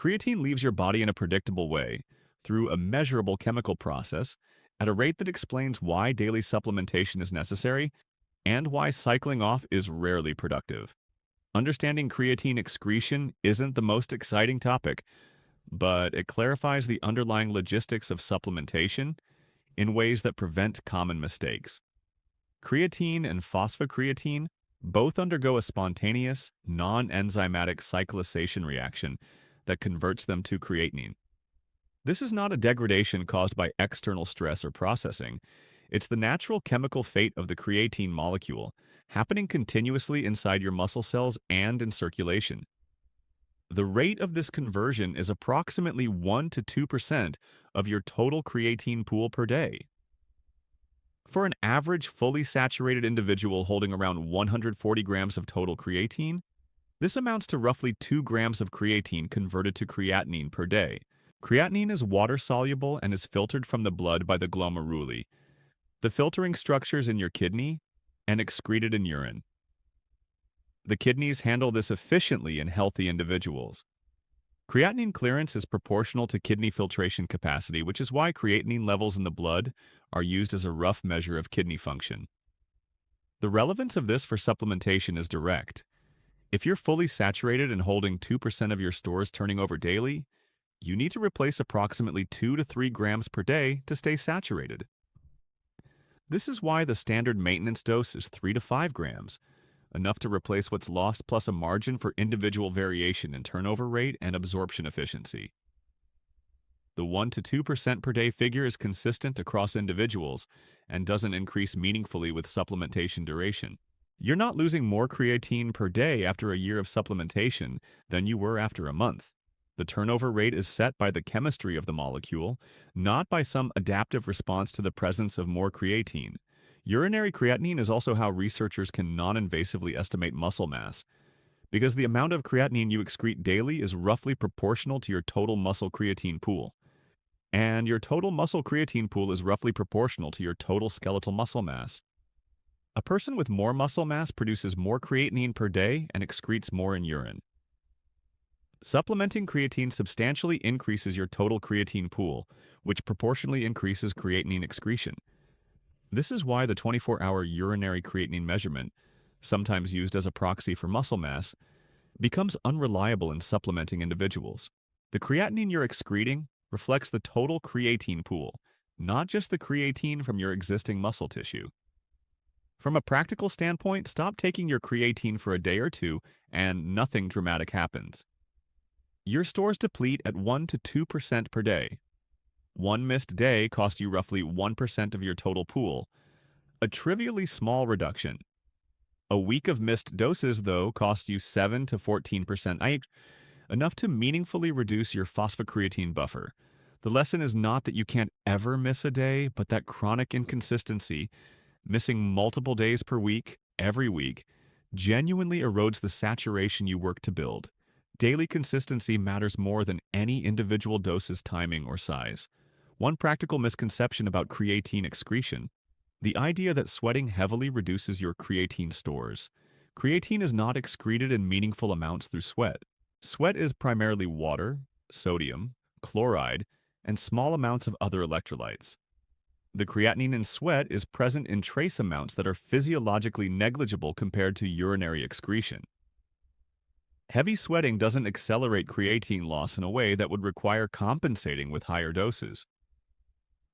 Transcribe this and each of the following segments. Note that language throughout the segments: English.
Creatine leaves your body in a predictable way, through a measurable chemical process, at a rate that explains why daily supplementation is necessary and why cycling off is rarely productive. Understanding creatine excretion isn't the most exciting topic, but it clarifies the underlying logistics of supplementation in ways that prevent common mistakes. Creatine and phosphocreatine both undergo a spontaneous, non-enzymatic cyclization reaction that converts them to creatinine. This is not a degradation caused by external stress or processing. It's the natural chemical fate of the creatine molecule, happening continuously inside your muscle cells and in circulation. The rate of this conversion is approximately 1 to 2% of your total creatine pool per day. For an average fully saturated individual holding around 140 grams of total creatine, this amounts to roughly 2 grams of creatine converted to creatinine per day. Creatinine is water-soluble and is filtered from the blood by the glomeruli, the filtering structures in your kidney, and excreted in urine. The kidneys handle this efficiently in healthy individuals. Creatinine clearance is proportional to kidney filtration capacity, which is why creatinine levels in the blood are used as a rough measure of kidney function. The relevance of this for supplementation is direct. If you're fully saturated and holding 2% of your stores turning over daily, you need to replace approximately 2 to 3 grams per day to stay saturated. This is why the standard maintenance dose is 3 to 5 grams, enough to replace what's lost plus a margin for individual variation in turnover rate and absorption efficiency. The 1 to 2% per day figure is consistent across individuals and doesn't increase meaningfully with supplementation duration. You're not losing more creatine per day after a year of supplementation than you were after a month. The turnover rate is set by the chemistry of the molecule, not by some adaptive response to the presence of more creatine. Urinary creatinine is also how researchers can non-invasively estimate muscle mass, because the amount of creatinine you excrete daily is roughly proportional to your total muscle creatine pool. And your total muscle creatine pool is roughly proportional to your total skeletal muscle mass. A person with more muscle mass produces more creatinine per day and excretes more in urine. Supplementing creatine substantially increases your total creatine pool, which proportionally increases creatinine excretion. This is why the 24-hour urinary creatinine measurement, sometimes used as a proxy for muscle mass, becomes unreliable in supplementing individuals. The creatinine you're excreting reflects the total creatine pool, not just the creatine from your existing muscle tissue. From a practical standpoint, stop taking your creatine for a day or two and nothing dramatic happens. Your stores deplete at 1 to 2% per day. One missed day costs you roughly 1% of your total pool, a trivially small reduction. A week of missed doses, though, costs you 7 to 14%, enough to meaningfully reduce your phosphocreatine buffer. The lesson is not that you can't ever miss a day, but that chronic inconsistency, missing multiple days per week, every week, genuinely erodes the saturation you work to build. Daily consistency matters more than any individual dose's timing or size. One practical misconception about creatine excretion: the idea that sweating heavily reduces your creatine stores. Creatine is not excreted in meaningful amounts through sweat. Sweat is primarily water, sodium, chloride, and small amounts of other electrolytes. The creatinine in sweat is present in trace amounts that are physiologically negligible compared to urinary excretion. Heavy sweating doesn't accelerate creatine loss in a way that would require compensating with higher doses.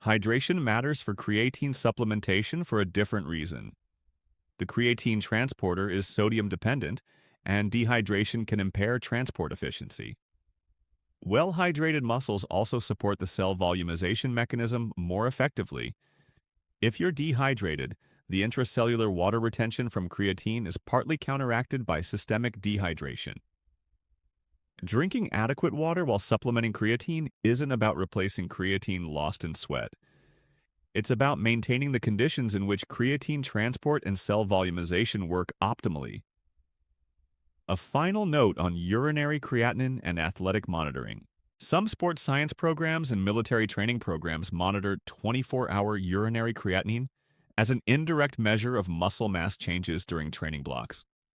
Hydration matters for creatine supplementation for a different reason. The creatine transporter is sodium dependent, and dehydration can impair transport efficiency. Well-hydrated muscles also support the cell volumization mechanism more effectively. If you're dehydrated, the intracellular water retention from creatine is partly counteracted by systemic dehydration. Drinking adequate water while supplementing creatine isn't about replacing creatine lost in sweat. It's about maintaining the conditions in which creatine transport and cell volumization work optimally. A final note on urinary creatinine and athletic monitoring. Some sports science programs and military training programs monitor 24-hour urinary creatinine as an indirect measure of muscle mass changes during training blocks.